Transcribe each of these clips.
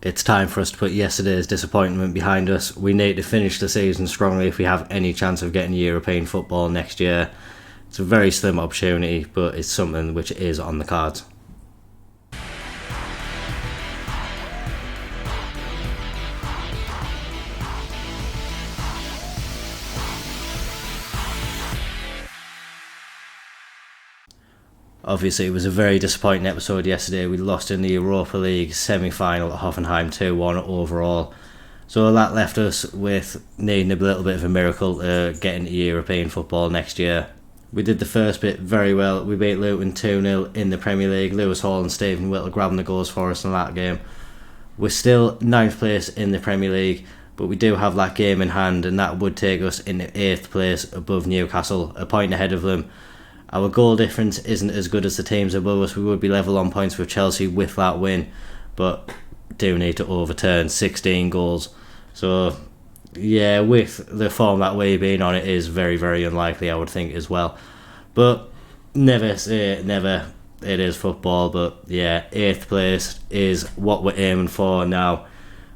It's time for us to put yesterday's disappointment behind us. We need to finish the season strongly if we have any chance of getting European football next year. It's a very slim opportunity, but it's something which is on the cards. Obviously, it was a very disappointing episode yesterday. We lost in the Europa League semi-final at Hoffenheim 2-1 overall. So that left us with needing a little bit of a miracle to get into European football next year. We did the first bit very well. We beat Luton 2-0 in the Premier League. Lewis Hall and Stephen Whittle grabbing the goals for us in that game. We're still 9th place in the Premier League, but we do have that game in hand, and that would take us into 8th place above Newcastle, a point ahead of them. Our goal difference isn't as good as the teams above us. We would be level on points with Chelsea with that win, but do need to overturn 16 goals. So, yeah, with the form that we've been on, it is very, very unlikely, I would think, as well. But never say never. It is football, but yeah, 8th place is what we're aiming for now.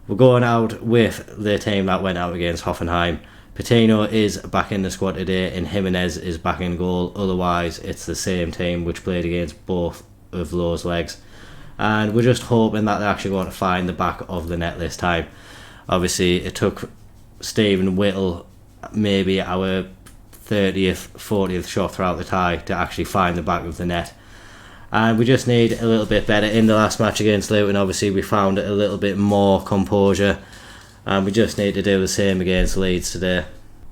We're going out with the team that went out against Hoffenheim. Patino is back in the squad today and Jimenez is back in goal. Otherwise, it's the same team which played against both of those legs. And we're just hoping that they're actually going to find the back of the net this time. Obviously, it took Stephen Whittle maybe our 30th, 40th shot throughout the tie to actually find the back of the net. And we just need a little bit better. In the last match against Luton, obviously, we found a little bit more composure. And we just need to do the same against Leeds today.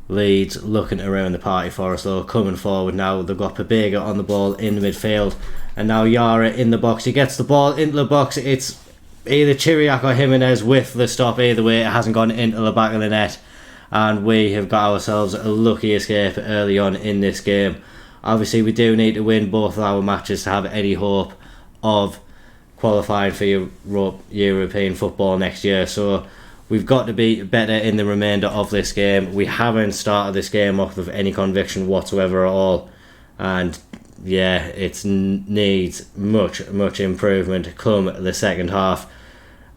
Leeds looking around the party for us though, coming forward now. They've got Pabega on the ball in the midfield. And now Yara in the box. He gets the ball into the box. It's either Chiriac or Jimenez with the stop. Either way, it hasn't gone into the back of the net. And we have got ourselves a lucky escape early on in this game. Obviously, we do need to win both of our matches to have any hope of qualifying for European football next year. So we've got to be better in the remainder of this game. We haven't started this game off with any conviction whatsoever at all. And yeah, it needs much improvement come the second half.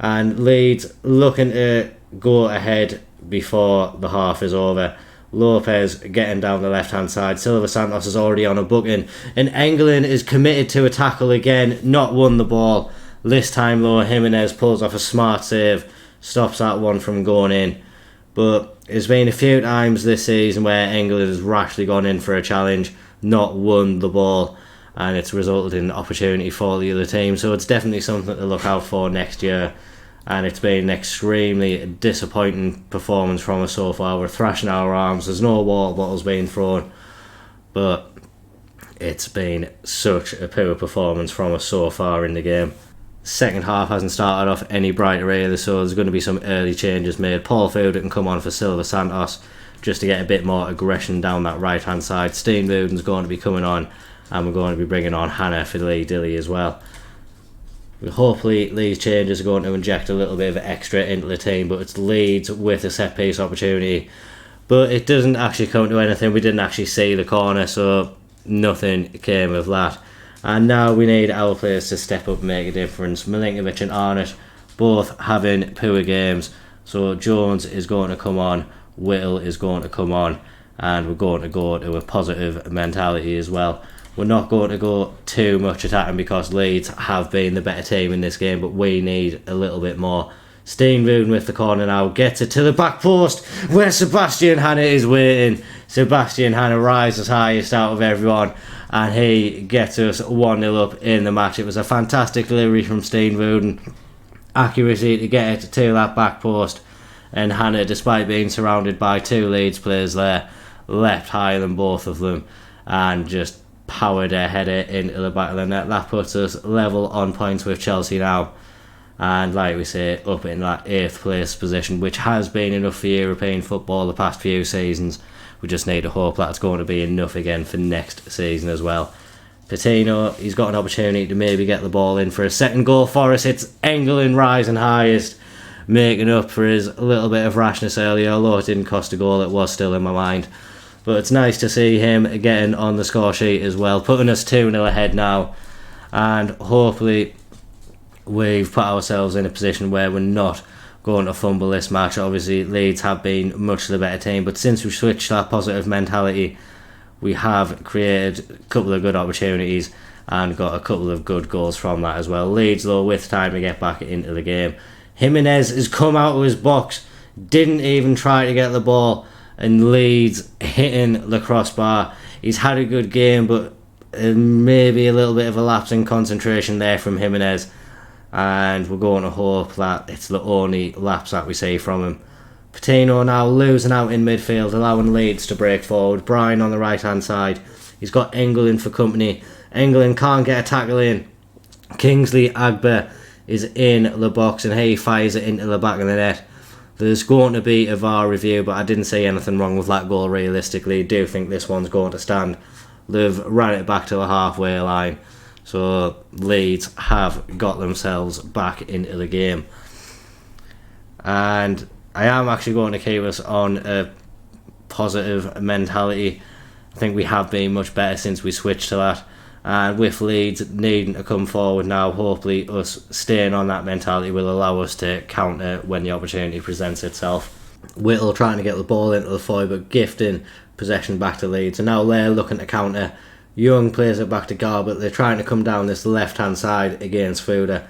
And Leeds looking to go ahead before the half is over. Lopez getting down the left hand side. Silva Santos is already on a booking. And Engelin is committed to a tackle again. Not won the ball. This time though, Jimenez pulls off a smart save. Stops that one from going in. But there's been a few times this season where England has rashly gone in for a challenge, not won the ball, and it's resulted in an opportunity for the other team. So it's definitely something to look out for next year. And it's been an extremely disappointing performance from us so far. We're thrashing our arms. There's no water bottles being thrown. But it's been such a poor performance from us so far in the game. Second half hasn't started off any brighter either, so there's going to be some early changes made. Paul Foden can come on for Silva Santos just to get a bit more aggression down that right hand side. Steenwoden's going to be coming on, and we're going to be bringing on Hannah for Lee Dilly as well. Hopefully these changes are going to inject a little bit of extra into the team, but it's Leeds with a set piece opportunity, but it doesn't actually come to anything. We didn't actually see the corner, so nothing came of that. And now we need our players to step up and make a difference. Milinkovic and Arnott both having poor games. So Jones is going to come on, Whittle is going to come on, and we're going to go to a positive mentality as well. We're not going to go too much attacking because Leeds have been the better team in this game, but we need a little bit more. Steenwood with the corner now, gets it to the back post where Sebastian Hannah is waiting. Sebastian Hannah rises highest out of everyone, and he gets us 1-0 up in the match. It was a fantastic delivery from Steenwood, accuracy to get it to that back post, and Hannah, despite being surrounded by two Leeds players there, leapt higher than both of them and just powered their header into the back of the net. That puts us level on points with Chelsea now, and like we say, up in that 8th place position, which has been enough for European football the past few seasons. We just need to hope that's going to be enough again for next season as well. Patino, he's got an opportunity to maybe get the ball in for a second goal for us. It's Engelin rising highest, making up for his little bit of rashness earlier. Although it didn't cost a goal, it was still in my mind. But it's nice to see him getting on the score sheet as well, putting us 2-0 ahead now. And hopefully we've put ourselves in a position where we're not going to fumble this match. Obviously, Leeds have been much the better team, but since we switched to that positive mentality, we have created a couple of good opportunities and got a couple of good goals from that as well. Leeds, though, with time to get back into the game. Jimenez has come out of his box, didn't even try to get the ball, and Leeds hitting the crossbar. He's had a good game, but maybe a little bit of a lapse in concentration there from Jimenez, and we're going to hope that it's the only lapse that we see from him. Patino now losing out in midfield, allowing Leeds to break forward. Bryan on the right hand side, he's got England for company. England can't get a tackle in. Kingsley Agba is in the box and he fires it into the back of the net. There's going to be a VAR review, but I didn't see anything wrong with that goal realistically. I do think this one's going to stand. They've ran it back to the halfway line, so Leeds have got themselves back into the game. And I am actually going to keep us on a positive mentality. I think we have been much better since we switched to that. And with Leeds needing to come forward now, hopefully us staying on that mentality will allow us to counter when the opportunity presents itself. Whittle trying to get the ball into the foil, but gifting possession back to Leeds. And now they're looking to counter. Young plays it back to Garbutt. They're trying to come down this left-hand side against Fuda.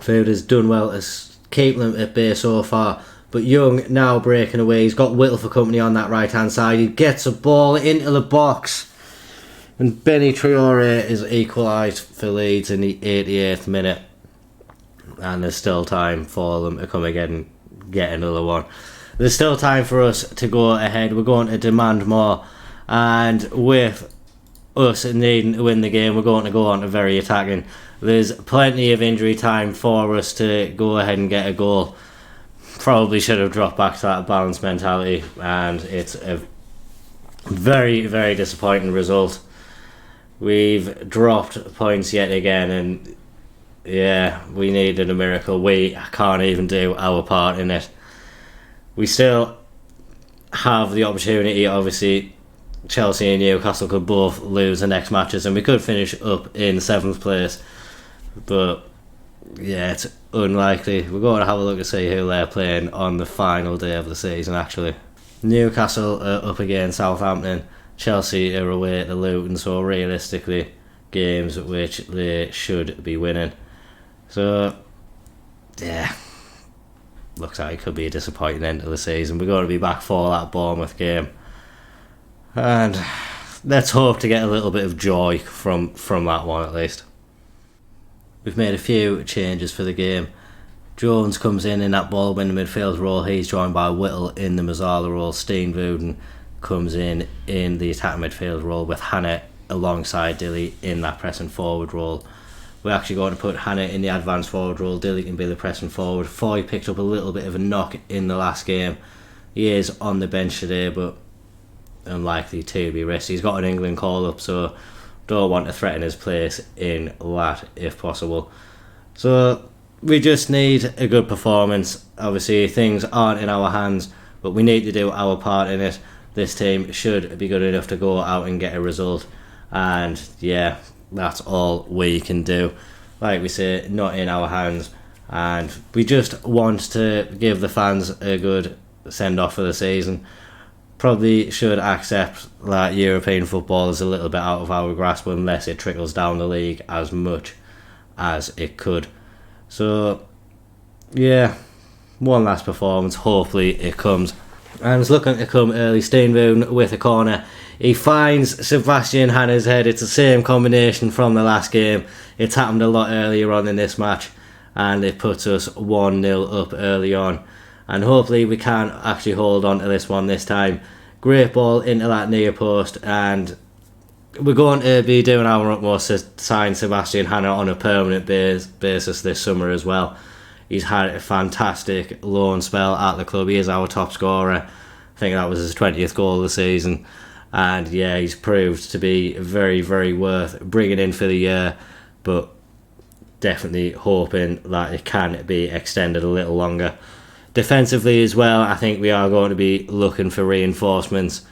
Fuda's done well to keep them at bay so far. But Young now breaking away. He's got Whittle for company on that right-hand side. He gets a ball into the box. And Benny Traore is equalised for Leeds in the 88th minute. And there's still time for them to come again and get another one. There's still time for us to go ahead. We're going to demand more. And with us needing to win the game, we're going to go on to very attacking. There's plenty of injury time for us to go ahead and get a goal. Probably should have dropped back to that balanced mentality. And it's a very, very disappointing result. We've dropped points yet again, and yeah, we needed a miracle. We can't even do our part in it. We still have the opportunity. Obviously, Chelsea and Newcastle could both lose the next matches, and we could finish up in 7th place. But yeah, it's unlikely. We're going to have a look to see who they're playing on the final day of the season, actually. Newcastle are up against Southampton. Chelsea are away at the Luton, so realistically, games which they should be winning. So, yeah, looks like it could be a disappointing end to the season. We're going to be back for that Bournemouth game. And let's hope to get a little bit of joy from that one at least. We've made a few changes for the game. Jones comes in that ball in the midfield role. He's joined by Whittle in the Mazzala role. Steenvoorden comes in the attacking midfield role with Hannah alongside Dilly in that pressing forward role. We're actually going to put Hannah in the advanced forward role. Dilly can be the pressing forward. Foy picked up a little bit of a knock in the last game. He is on the bench today, but unlikely to be risked. He's got an England call up, so don't want to threaten his place in that if possible. So we just need a good performance. Obviously things aren't in our hands, but we need to do our part in it. This team should be good enough to go out and get a result, and yeah, that's all we can do. Like we say, not in our hands, and we just want to give the fans a good send off for the season. Probably should accept that European football is a little bit out of our grasp unless it trickles down the league as much as it could. So yeah, one last performance, hopefully it comes. And it's looking to come early. Steenvoorden with a corner. He finds Sebastian Hannah's head. It's the same combination from the last game. It's happened a lot earlier on in this match, and it puts us 1-0 up early on. And hopefully we can actually hold on to this one this time. Great ball into that near post, and we're going to be doing our utmost to sign Sebastian Hannah on a permanent basis this summer as well. He's had a fantastic loan spell at the club. He is our top scorer. I think that was his 20th goal of the season. And yeah, he's proved to be very, very worth bringing in for the year. But definitely hoping that it can be extended a little longer. Defensively as well, I think we are going to be looking for reinforcements.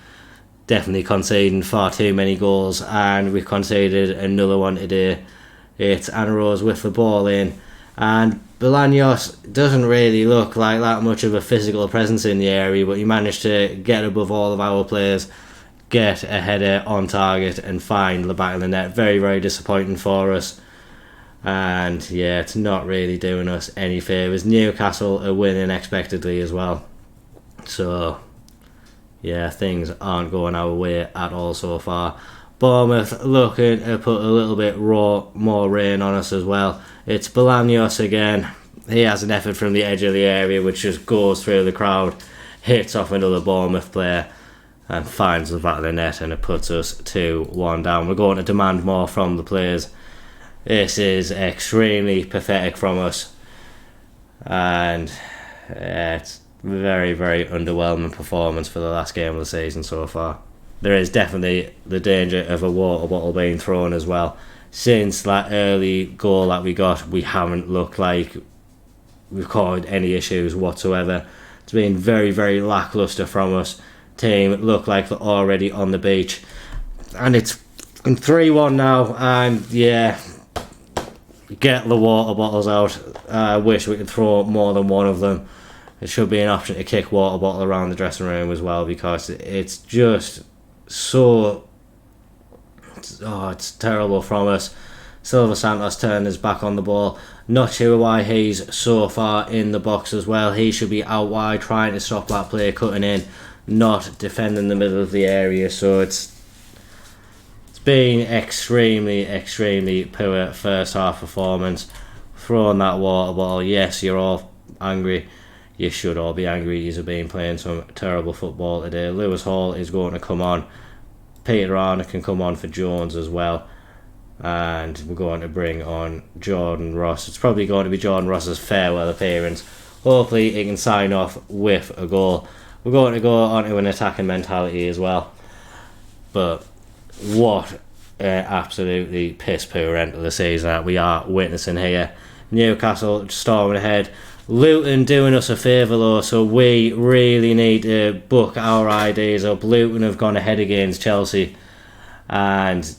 Definitely conceding far too many goals. And we've conceded another one today. It's Anna Rose with the ball in. And Bolaños doesn't really look like that much of a physical presence in the area, but he managed to get above all of our players, get a header on target and find the back of the net. Very, very disappointing for us. And yeah, it's not really doing us any favours. Newcastle are winning expectedly as well. So yeah, things aren't going our way at all so far. Bournemouth looking to put a little bit more rain on us as well. It's Bolaños again. He has an effort from the edge of the area which just goes through the crowd, hits off another Bournemouth player and finds the back of the net, and it puts us 2-1 down. We're going to demand more from the players. This is extremely pathetic from us, and it's very, very underwhelming performance for the last game of the season so far. There is definitely the danger of a water bottle being thrown as well. Since that early goal that we got, we haven't looked like we've caused any issues whatsoever. It's been very, very lacklustre from us. Team look like they're already on the beach, and it's 3-1 now. And yeah, get the water bottles out. I wish we could throw more than one of them. It should be an option to kick water bottle around the dressing room as well, because it's just so it's terrible from us. Silva Santos turned his back on the ball. Not sure why he's so far in the box as well. He should be out wide trying to stop that player cutting in, not defending the middle of the area. So it's been extremely, extremely poor first half performance. Throwing that water bottle, yes, you're all angry. You should all be angry. You've been playing some terrible football today. Lewis Hall is going to come on. Peter Arner can come on for Jones as well. And we're going to bring on Jordan Ross. It's probably going to be Jordan Ross's farewell appearance. Hopefully he can sign off with a goal. We're going to go on to an attacking mentality as well. But what an absolutely piss poor end of the season that we are witnessing here. Newcastle storming ahead. Luton doing us a favour though, so we really need to book our ideas up. Luton have gone ahead against Chelsea, and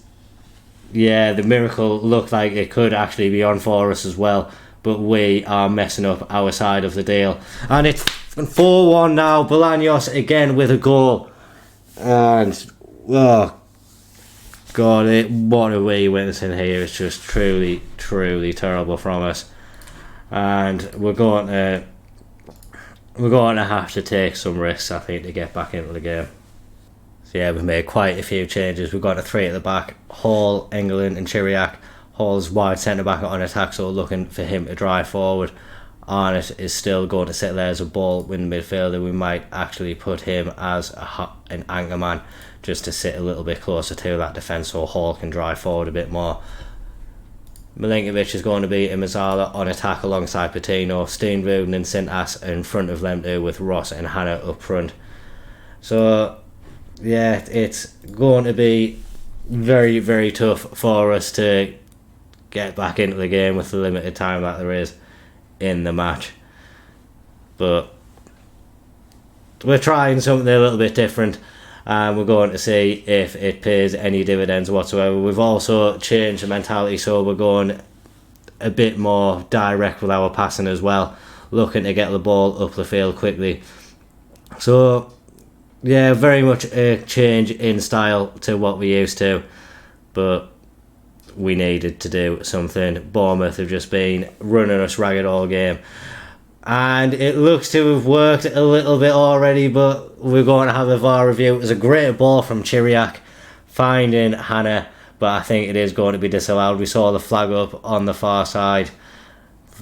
yeah, the miracle looked like it could actually be on for us as well, but we are messing up our side of the deal. And it's 4-1 now. Bolaños again with a goal, and oh god, what are we witnessing here? It's just truly, truly terrible from us. And we're going to have to take some risks, I think, to get back into the game. So yeah, we've made quite a few changes. We've got a 3 at the back: Hall, England and Chiriac. Hall's wide centre back on attack, so looking for him to drive forward. Arnott is still going to sit there as a ball winning midfielder. We might actually put him as an anchor man, just to sit a little bit closer to that defence so Hall can drive forward a bit more. Milinkovic is going to be a Mazzala on attack alongside Patino. Steenvouden and Sintas in front of them two, with Ross and Hannah up front. So yeah, it's going to be very, very tough for us to get back into the game with the limited time that there is in the match. But we're trying something a little bit different, and we're going to see if it pays any dividends whatsoever. We've also changed the mentality, so we're going a bit more direct with our passing as well, looking to get the ball up the field quickly. So yeah, very much a change in style to what we used to, but we needed to do something. Bournemouth have just been running us ragged all game, and it looks to have worked a little bit already, but we're going to have a VAR review. It was a great ball from Chiriac finding Hannah, but I think it is going to be disallowed. We saw the flag up on the far side,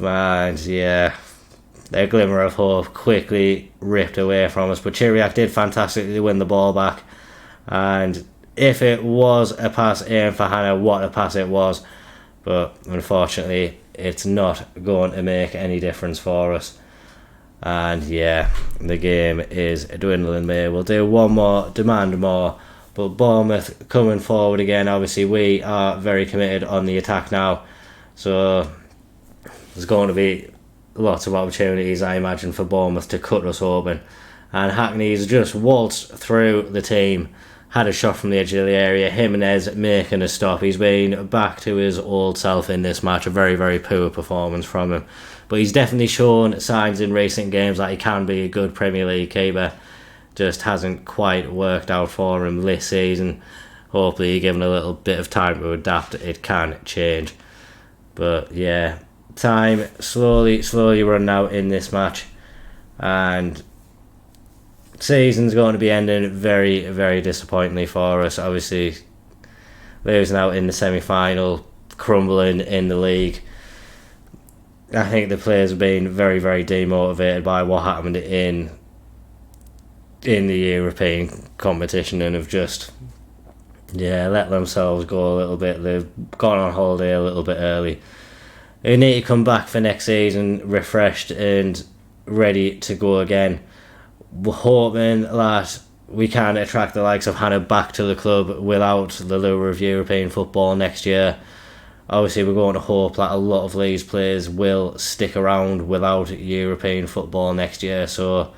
and yeah, their glimmer of hope quickly ripped away from us. But Chiriac did fantastically win the ball back, and if it was a pass aimed for Hannah, what a pass it was. But unfortunately, it's not going to make any difference for us. And yeah, the game is dwindling there. We'll do one more, demand more. But Bournemouth coming forward again. Obviously, we are very committed on the attack now. So there's going to be lots of opportunities, I imagine, for Bournemouth to cut us open. And Hackney's just waltzed through the team had a shot from the edge of the area. Jimenez making a stop. He's been back to his old self in this match. A very, very poor performance from him. But he's definitely shown signs in recent games that he can be a good Premier League keeper. Just hasn't quite worked out for him this season. Hopefully, given a little bit of time to adapt, it can change. But yeah, time slowly running out in this match. And season's going to be ending very, very disappointingly for us. Obviously, losing out in the semi-final, crumbling in the league. I think the players have been very, very demotivated by what happened in the European competition and have just let themselves go a little bit. They've gone on holiday a little bit early. They need to come back for next season refreshed and ready to go again. We're hoping that we can attract the likes of Hannah back to the club without the lure of European football next year. Obviously, we're going to hope that a lot of these players will stick around without European football next year. So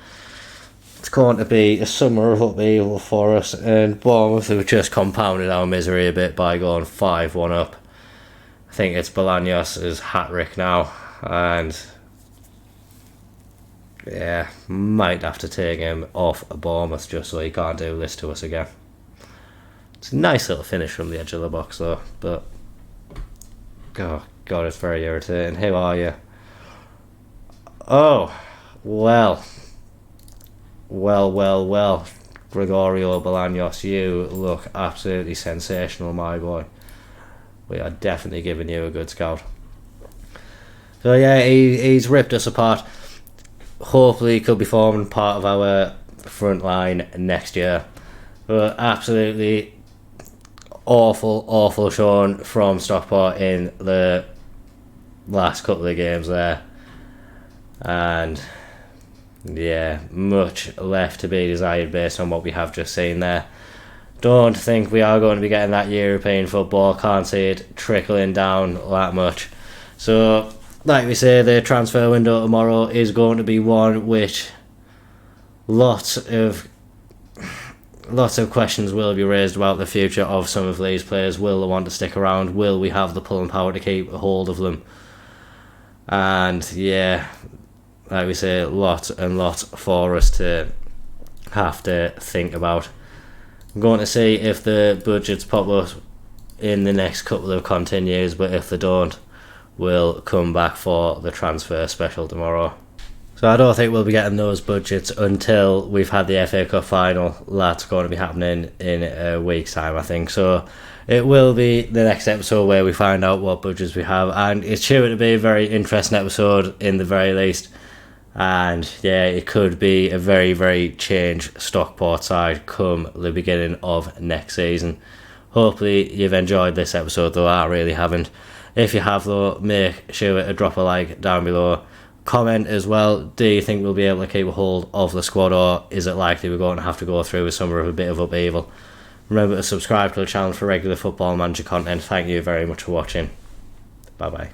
it's going to be a summer of upheaval for us. And Bournemouth have just compounded our misery a bit by going 5-1 up. I think it's Bolaños' hat-trick now. And yeah, might have to take him off Bournemouth just so he can't do this to us again. It's a nice little finish from the edge of the box though, but oh God, it's very irritating. Who are you? Oh, well. Gregorio Bolaños, you look absolutely sensational, my boy. We are definitely giving you a good scout. So yeah, he's ripped us apart. Hopefully he could be forming part of our front line next year. But absolutely awful showing from Stockport in the last couple of games there. And yeah, much left to be desired based on what we have just seen there. Don't think we are going to be getting that European football. Can't see it trickling down that much. So, like we say, the transfer window tomorrow is going to be one which lots of questions will be raised about the future of some of these players. Will they want to stick around? Will we have the pulling power to keep a hold of them? And yeah, like we say, lots and lots for us to have to think about. I'm going to see if the budgets pop up in the next couple of continues, but if they don't, we'll come back for the transfer special tomorrow. So I don't think we'll be getting those budgets until we've had the FA Cup final. That's going to be happening in a week's time, I think. So it will be the next episode where we find out what budgets we have, and it's sure to be a very interesting episode in the very least. And yeah, it could be a very, very changed Stockport side come the beginning of next season. Hopefully you've enjoyed this episode, though I really haven't. If you have though, make sure to drop a like down below. Comment as well, do you think we'll be able to keep a hold of the squad, or is it likely we're going to have to go through a summer of a bit of upheaval? Remember to subscribe to the channel for regular Football Manager content. Thank you very much for watching. Bye bye.